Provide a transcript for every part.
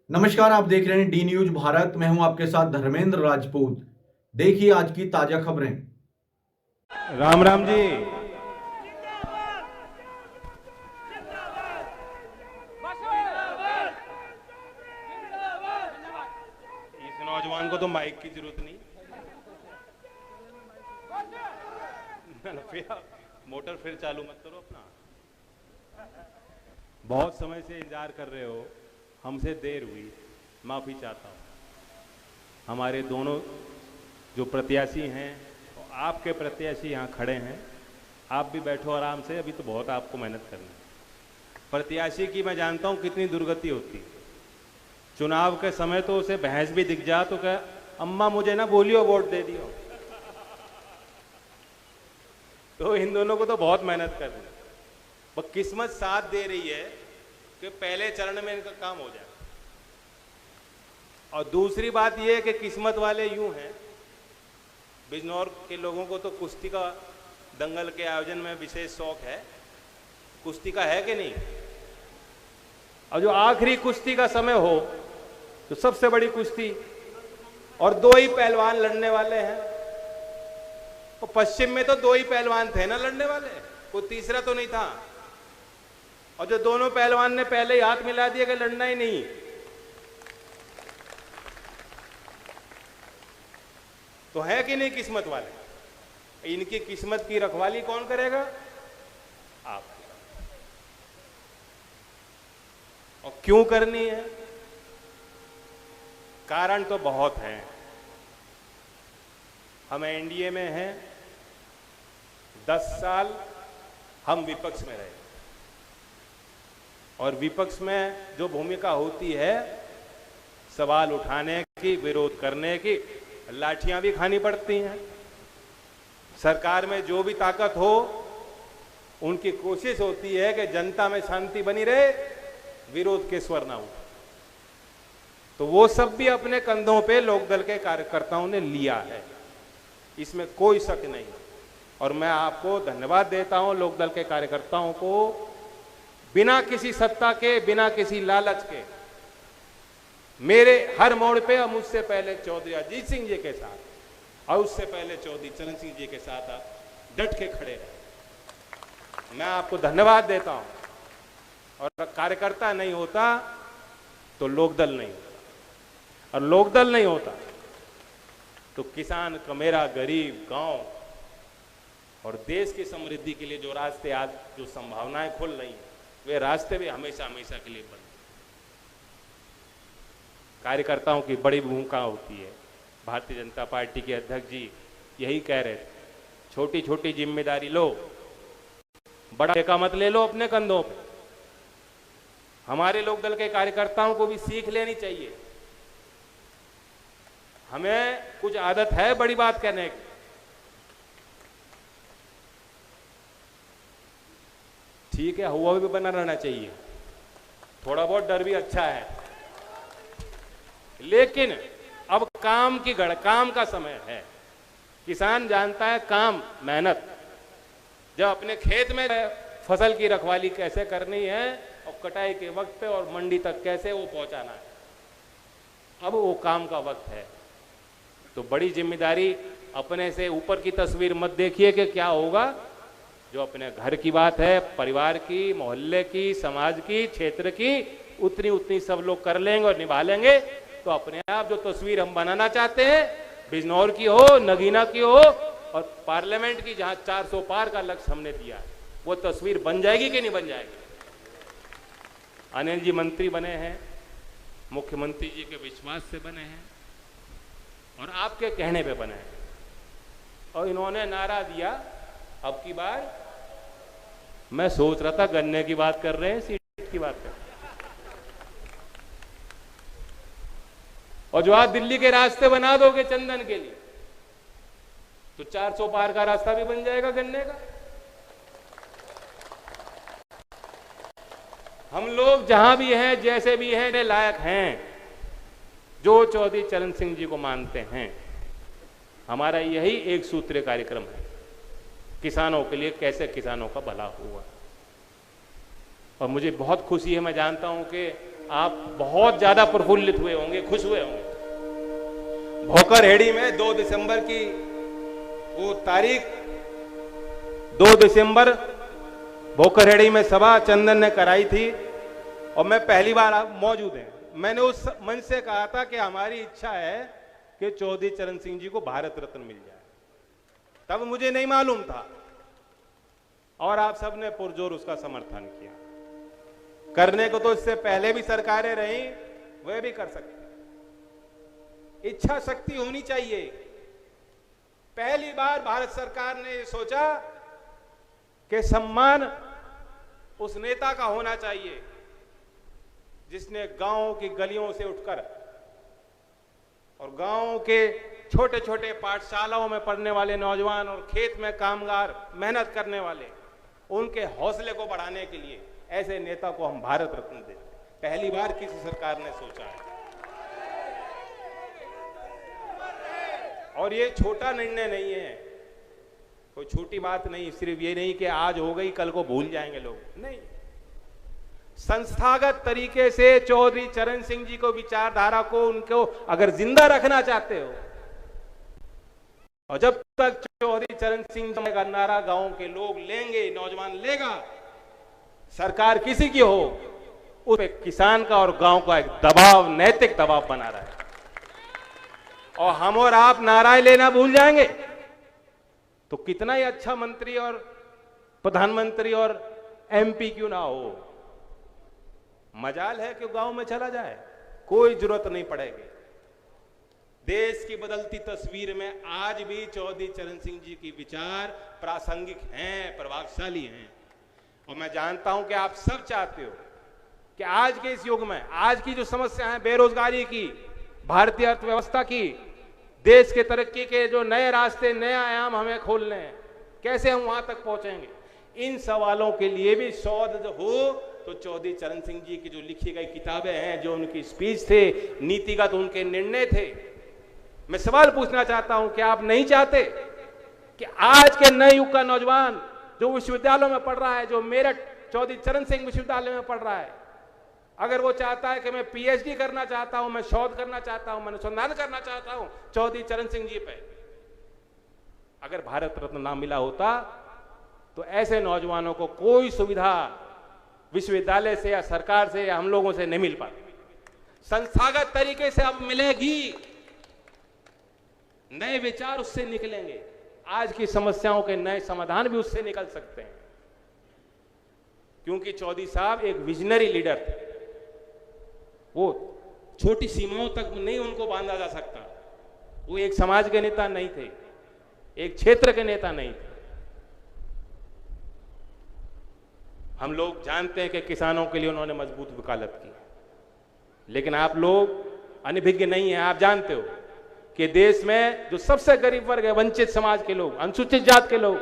नमस्कार, आप देख रहे हैं डी न्यूज भारत। मैं हूं आपके साथ धर्मेंद्र राजपूत। देखिए आज की ताजा खबरें। राम राम जी। इस नौजवान को तो माइक की जरूरत नहीं। फिर मोटर फिर चालू मत करो अपना। बहुत समय से इंतजार कर रहे हो, हमसे देर हुई, माफी चाहता हूं। हमारे दोनों जो प्रत्याशी हैं, आपके प्रत्याशी यहाँ खड़े हैं। आप भी बैठो आराम से, अभी तो बहुत आपको मेहनत करनी है। प्रत्याशी की मैं जानता हूँ कितनी दुर्गति होती है। चुनाव के समय तो उसे भैंस भी दिख जा तो क्या, अम्मा मुझे ना बोलियो, वोट दे दियो। तो इन दोनों को तो बहुत मेहनत करनी है। वो किस्मत साथ दे रही है कि पहले चरण में इनका काम हो जाए। और दूसरी बात यह है कि किस्मत वाले यूं हैं, बिजनौर के लोगों को तो कुश्ती का दंगल के आयोजन में विशेष शौक है। कुश्ती का है कि नहीं? और जो आखिरी कुश्ती का समय हो, तो सबसे बड़ी कुश्ती, और दो ही पहलवान लड़ने वाले हैं। तो पश्चिम में तो दो ही पहलवान थे ना लड़ने वाले, कोई तीसरा तो नहीं था। और जो दोनों पहलवान ने पहले ही हाथ मिला दिया कि लड़ना ही नहीं, तो है कि नहीं किस्मत वाले? इनकी किस्मत की रखवाली कौन करेगा? आप। और क्यों करनी है? कारण तो बहुत है। हम एनडीए में हैं, 10 साल हम विपक्ष में रहे, और विपक्ष में जो भूमिका होती है, सवाल उठाने की, विरोध करने की, लाठियां भी खानी पड़ती हैं। सरकार में जो भी ताकत हो, उनकी कोशिश होती है कि जनता में शांति बनी रहे, विरोध के स्वर ना उठे। तो वो सब भी अपने कंधों पे लोकदल के कार्यकर्ताओं ने लिया है, इसमें कोई शक नहीं। और मैं आपको धन्यवाद देता हूं, लोकदल के कार्यकर्ताओं को, बिना किसी सत्ता के, बिना किसी लालच के, मेरे हर मोड़ पे, और मुझसे पहले चौधरी अजीत सिंह जी के साथ, और उससे पहले चौधरी चरण सिंह जी के साथ आप डट के खड़े रहे। मैं आपको धन्यवाद देता हूं। और कार्यकर्ता नहीं होता तो लोकदल नहीं होता, और लोकदल नहीं होता तो किसान का, मेरा गरीब गांव और देश की समृद्धि के लिए जो रास्ते आज, जो संभावनाएं खुल रही हैं, वे रास्ते भी हमेशा हमेशा के लिए बंद। कार्यकर्ताओं की बड़ी भूमिका होती है। भारतीय जनता पार्टी के अध्यक्ष जी यही कह रहे थे, छोटी छोटी जिम्मेदारी लो, बड़ा ठेका मत ले लो अपने कंधों पे। हमारे लोकदल के कार्यकर्ताओं को भी सीख लेनी चाहिए। हमें कुछ आदत है बड़ी बात कहने की। ठीक है, हुआ भी बना रहना चाहिए, थोड़ा बहुत डर भी अच्छा है, लेकिन अब काम का समय है। किसान जानता है काम, मेहनत, जब अपने खेत में फसल की रखवाली कैसे करनी है, और कटाई के वक्त पे और मंडी तक कैसे वो पहुंचाना है, अब वो काम का वक्त है। तो बड़ी जिम्मेदारी, अपने से ऊपर की तस्वीर मत देखिए कि क्या होगा। जो अपने घर की बात है, परिवार की, मोहल्ले की, समाज की, क्षेत्र की, उतनी उतनी सब लोग कर लेंगे और निभा लेंगे, तो अपने आप जो तस्वीर हम बनाना चाहते हैं, बिजनौर की हो, नगीना की हो, और पार्लियामेंट की, जहां 400 पार का लक्ष्य हमने दिया है, वो तस्वीर बन जाएगी कि नहीं बन जाएगी? अनिल जी मंत्री बने हैं, मुख्यमंत्री जी के विश्वास से बने हैं, और आपके कहने पे बने हैं। और इन्होंने नारा दिया, अब की बार, मैं सोच रहा था गन्ने की बात कर रहे हैं, सीट की बात कर रहे हैं। और जो आज दिल्ली के रास्ते बना दोगे चंदन के लिए, तो 400 पार का रास्ता भी बन जाएगा गन्ने का। हम लोग जहां भी हैं, जैसे भी हैं, लायक हैं, जो चौधरी चरण सिंह जी को मानते हैं। हमारा यही एक सूत्रीय कार्यक्रम है, किसानों के लिए, कैसे किसानों का भला हुआ। और मुझे बहुत खुशी है, मैं जानता हूं कि आप बहुत ज्यादा प्रफुल्लित हुए होंगे, खुश हुए होंगे। भोकरहेड़ी में 2 दिसंबर की वो तारीख, 2 दिसंबर भोकरहेड़ी में सभा चंदन ने कराई थी और मैं पहली बार आप मौजूद हैं। मैंने उस मंच से कहा था कि हमारी इच्छा है कि चौधरी चरण सिंह जी को भारत रत्न मिल जाए। तब मुझे नहीं मालूम था और आप सबने पुरजोर उसका समर्थन किया। करने को तो इससे पहले भी सरकारें रही, वह भी कर सकती। इच्छा शक्ति होनी चाहिए। पहली बार भारत सरकार ने ये सोचा कि सम्मान उस नेता का होना चाहिए जिसने गांव की गलियों से उठकर और गांव के छोटे छोटे पाठशालाओं में पढ़ने वाले नौजवान और खेत में कामगार मेहनत करने वाले, उनके हौसले को बढ़ाने के लिए ऐसे नेता को हम भारत रत्न देते। पहली बार किसी सरकार ने सोचा है और ये छोटा निर्णय नहीं है, कोई छोटी बात नहीं। सिर्फ ये नहीं कि आज हो गई कल को भूल जाएंगे लोग, नहीं। संस्थागत तरीके से चौधरी चरण सिंह जी को, विचारधारा को, उनको अगर जिंदा रखना चाहते हो, और जब तक चौधरी चरण सिंह जी का नारा गांव के लोग लेंगे, नौजवान लेगा, सरकार किसी की हो, उस पे किसान का और गांव का एक दबाव, नैतिक दबाव बना रहा है। और हम और आप नाराएं लेना भूल जाएंगे तो कितना ही अच्छा मंत्री और प्रधानमंत्री और एमपी क्यों ना हो, मजाल है कि गांव में चला जाए, कोई जरूरत नहीं पड़ेगी। देश की बदलती तस्वीर में आज भी चौधरी चरण सिंह जी की विचार प्रासंगिक हैं, प्रभावशाली हैं। और मैं जानता हूं कि आप सब चाहते हो कि आज के इस युग में, आज की जो समस्या है बेरोजगारी की, भारतीय अर्थव्यवस्था की, देश के तरक्की के जो नए रास्ते, नए आयाम हमें खोलने हैं, कैसे हम वहां तक पहुंचेंगे, इन सवालों के लिए भी शोध हो तो चौधरी चरण सिंह जी की जो लिखी गई किताबें हैं, जो उनकी स्पीच थे, नीतिगत उनके निर्णय थे। मैं सवाल पूछना चाहता हूं कि आप नहीं चाहते कि आज के नए युग का नौजवान जो विश्वविद्यालयों में पढ़ रहा है, जो मेरठ चौधरी चरण सिंह विश्वविद्यालय में पढ़ रहा है, अगर वो चाहता है कि मैं पीएचडी करना चाहता हूं, मैं शोध करना चाहता हूं, मैं अनुसंधान करना चाहता हूं चौधरी चरण सिंह जी पे, अगर भारत रत्न ना मिला होता तो ऐसे नौजवानों को कोई सुविधा विश्वविद्यालय से या सरकार से या हम लोगों से नहीं मिल पाती। संस्थागत तरीके से अब मिलेगी, नए विचार उससे निकलेंगे, आज की समस्याओं के नए समाधान भी उससे निकल सकते हैं। क्योंकि चौधरी साहब एक विजनरी लीडर थे, वो छोटी सीमाओं तक नहीं उनको बांधा जा सकता। वो एक समाज के नेता नहीं थे, एक क्षेत्र के नेता नहीं थे। हम लोग जानते हैं कि किसानों के लिए उन्होंने मजबूत वकालत की, लेकिन आप लोग अनभिज्ञ नहीं हैं। आप जानते हो कि देश में जो सबसे गरीब वर्ग है, वंचित समाज के लोग, अनुसूचित जात के लोग,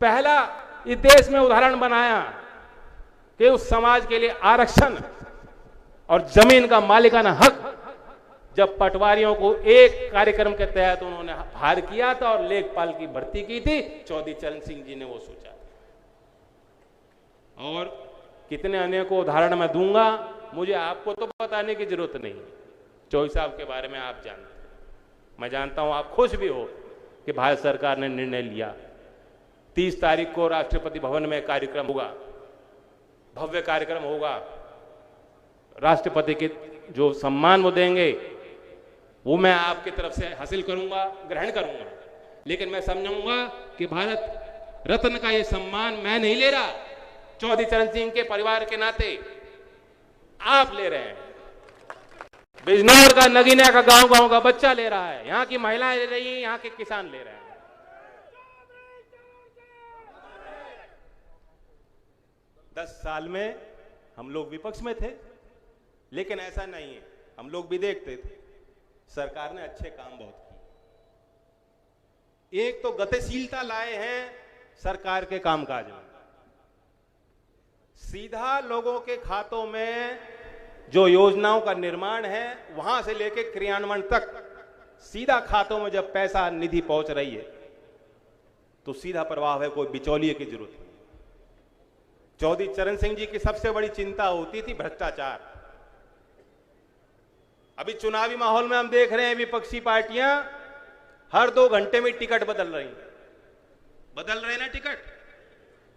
पहला इस देश में उदाहरण बनाया कि उस समाज के लिए आरक्षण और जमीन का मालिकाना हक जब पटवारियों को एक कार्यक्रम के तहत उन्होंने हार किया था और लेखपाल की भर्ती की थी, चौधरी चरण सिंह जी ने वो सोचा। और कितने अन्य को उदाहरण मैं दूंगा, मुझे आपको तो बताने की जरूरत नहीं। चौधरी साहब के बारे में आप जानते हैं, मैं जानता हूं आप खुश भी हो कि भारत सरकार ने निर्णय लिया। 30 तारीख को राष्ट्रपति भवन में कार्यक्रम होगा, भव्य कार्यक्रम होगा। राष्ट्रपति के जो सम्मान वो देंगे वो मैं आपकी तरफ से हासिल करूंगा, ग्रहण करूंगा, लेकिन मैं समझूंगा कि भारत रत्न का ये सम्मान मैं नहीं ले रहा, चौधरी चरण सिंह के परिवार के नाते आप ले रहे हैं। बिजनौर का, नगीना का, गांव का बच्चा ले रहा है, यहां की महिलाएं ले रही हैं, यहां के किसान ले रहे हैं। 10 साल में हम लोग विपक्ष में थे, लेकिन ऐसा नहीं है, हम लोग भी देखते थे सरकार ने अच्छे काम बहुत किए। एक तो गतिशीलता लाए हैं सरकार के कामकाज में, सीधा लोगों के खातों में जो योजनाओं का निर्माण है वहां से लेकर क्रियान्वयन तक सीधा खातों में जब पैसा निधि पहुंच रही है तो सीधा प्रवाह है, कोई बिचौलिए की जरूरत नहीं। चौधरी चरण सिंह जी की सबसे बड़ी चिंता होती थी भ्रष्टाचार। अभी चुनावी माहौल में हम देख रहे हैं विपक्षी पार्टियां हर 2 घंटे में टिकट बदल रहे हैं ना टिकट।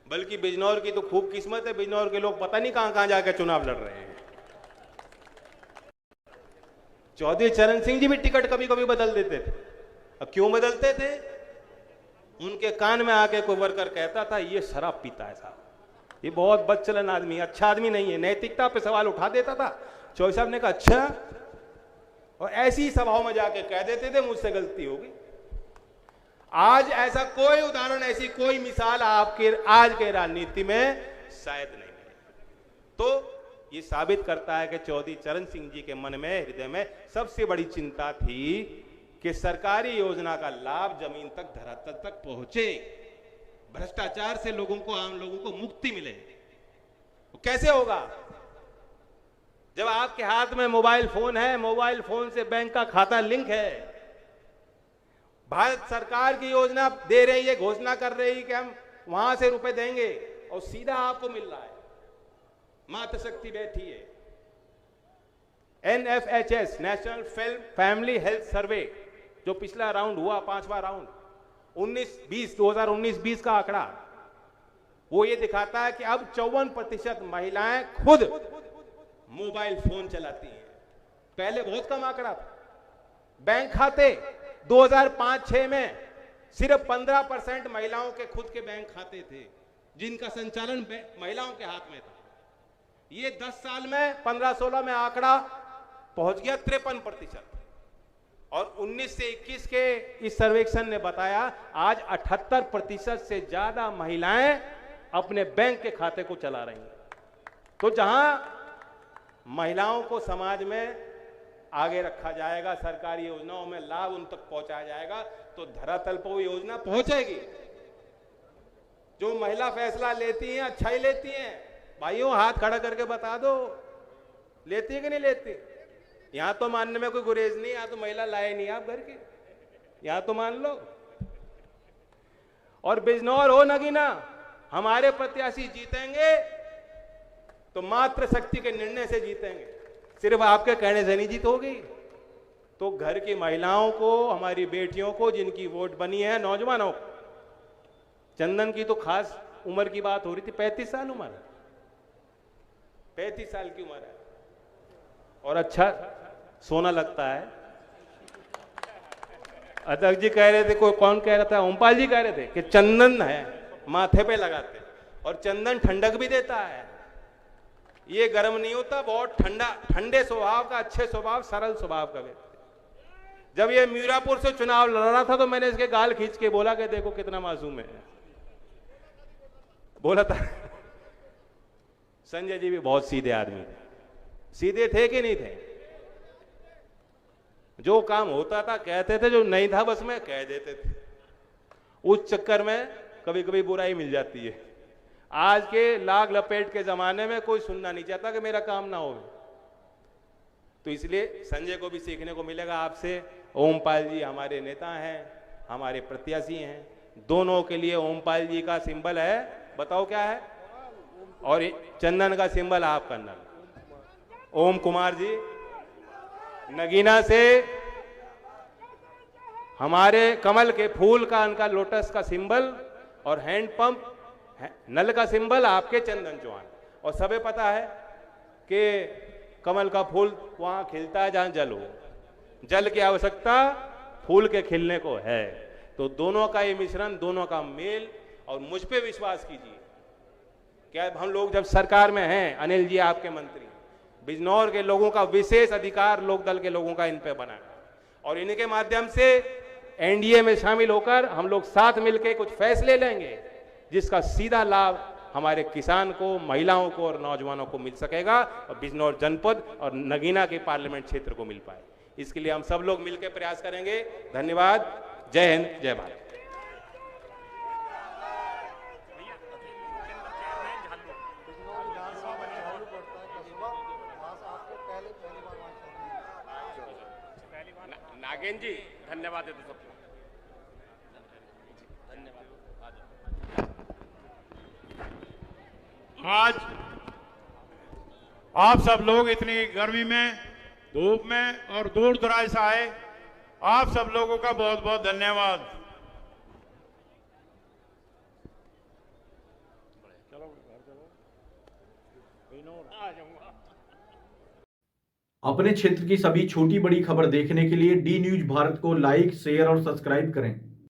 बल्कि बिजनौर की तो खूब किस्मत है, बिजनौर के लोग पता नहीं कहां कहां जाकर चुनाव लड़ रहे हैं। चौधरी चरण सिंह जी भी टिकट कभी कभी बदल देते थे। अब क्यों बदलते थे? उनके कान में आके कोई वर्कर कहता था ये शराब पीता है साहब, ये बहुत बदचलन आदमी, अच्छा आदमी नहीं है, नैतिकता पे सवाल उठा देता था। चौधरी साहब ने कहा अच्छा, और ऐसी सभाओं में जाके कह देते थे मुझसे गलती होगी। आज ऐसा कोई उदाहरण, ऐसी कोई मिसाल आपके आज के राजनीति में शायद नहीं मिले। तो ये साबित करता है कि चौधरी चरण सिंह जी के मन में, हृदय में सबसे बड़ी चिंता थी कि सरकारी योजना का लाभ जमीन तक, धरातल तक पहुंचे, भ्रष्टाचार से लोगों को, आम लोगों को मुक्ति मिले। तो कैसे होगा? जब आपके हाथ में मोबाइल फोन है, मोबाइल फोन से बैंक का खाता लिंक है, भारत सरकार की योजना दे रही है, घोषणा कर रही है कि हम वहां से रुपए देंगे और सीधा आपको मिल रहा है, मातृ शक्ति बैठी है। NFHS, national family health survey, जो पिछला राउंड हुआ, 5वां राउंड 2019-20 का आंकड़ा, वो ये दिखाता है कि अब 54% महिलाएं खुद मोबाइल फोन चलाती हैं। पहले बहुत कम आंकड़ा था। बैंक खाते 2005-6 में सिर्फ 15% महिलाओं के खुद के बैंक खाते थे, जिनका संचालन महिलाओं के हाथ में था। ये 10 साल में, 15-16 में आंकड़ा पहुंच गया 53%। और 19 से 21 के इस सर्वेक्षण ने बताया आज 78% से ज्यादा महिलाएं अपने बैंक के खाते को चला रही हैं। तो जहां महिलाओं को समाज में आगे रखा जाएगा, सरकारी योजनाओं में लाभ उन तक पहुंचाया जाएगा, तो धरातल पर वो योजना पहुंचेगी। जो महिला फैसला लेती हैं, अच्छा ही लेती हैं। भाइयों हाथ खड़ा करके बता दो, लेती है कि नहीं लेती? यहां तो मानने में कोई गुरेज नहीं, यहां तो महिला लाए नहीं आप घर की, यहां तो मान लो। और बिजनौर हो नगीना, हमारे प्रत्याशी जीतेंगे तो मातृ शक्ति के निर्णय से जीतेंगे, सिर्फ आपके कहने से नहीं जीत होगी। तो घर की महिलाओं को, हमारी बेटियों को, जिनकी वोट बनी है, नौजवानों को, चंदन की तो खास उम्र की बात हो रही थी, 35 साल उम्र है, 35 साल की उम्र है और अच्छा सोना लगता है। अध्यक्ष जी कह रहे थे, कोई कौन कह रहा था, ओमपाल जी कह रहे थे कि चंदन है माथे पे लगाते, और चंदन ठंडक भी देता है, ये गर्म नहीं होता, बहुत ठंडा, ठंडे स्वभाव का, अच्छे स्वभाव, सरल स्वभाव का व्यक्ति। जब ये मीरापुर से चुनाव लड़ रहा था तो मैंने इसके गाल खींच के बोला कि देखो कितना मासूम है, बोला था। संजय जी भी बहुत सीधे आदमी थे, सीधे थे कि नहीं थे? जो काम होता था कहते थे, जो नहीं था बस में कह देते थे। उस चक्कर में कभी कभी बुराई मिल जाती है। आज के लाग लपेट के जमाने में कोई सुनना नहीं चाहता कि मेरा काम ना हो। तो इसलिए संजय को भी सीखने को मिलेगा आपसे। ओमपाल जी हमारे नेता हैं, हमारे प्रत्याशी हैं, दोनों के लिए ओमपाल जी का सिंबल है, बताओ क्या है, और चंदन का सिंबल आपका नाम ओम कुमार जी। नगीना से हमारे कमल के फूल का, उनका लोटस का सिंबल, और हैंडपंप नल का सिंबल आपके चंदन चौहान। और सबे पता है कि कमल का फूल वहां खिलता है जहां जल हो, जल की आवश्यकता फूल के खिलने को है। तो दोनों का ये मिश्रण, दोनों का मेल, और मुझ पे विश्वास कीजिए, क्या हम लोग जब सरकार में हैं, अनिल जी आपके मंत्री, बिजनौर के लोगों का विशेष अधिकार लोकदल के लोगों का इन पे बना है, और इनके माध्यम से एनडीए में शामिल होकर हम लोग साथ मिलकर कुछ फैसले लेंगे जिसका सीधा लाभ हमारे किसान को, महिलाओं को और नौजवानों को मिल सकेगा, और बिजनौर जनपद और नगीना के पार्लियामेंट क्षेत्र को मिल पाए। इसके लिए हम सब लोग मिलकर प्रयास करेंगे। धन्यवाद। जय हिंद, जय भारत। नागेंद्र जी धन्यवाद देते सबको। आज आप सब लोग इतनी गर्मी में, धूप में और दूर दराज से आए, आप सब लोगों का बहुत बहुत धन्यवाद। अपने क्षेत्र की सभी छोटी बड़ी खबर देखने के लिए डी न्यूज भारत को लाइक, शेयर और सब्सक्राइब करें।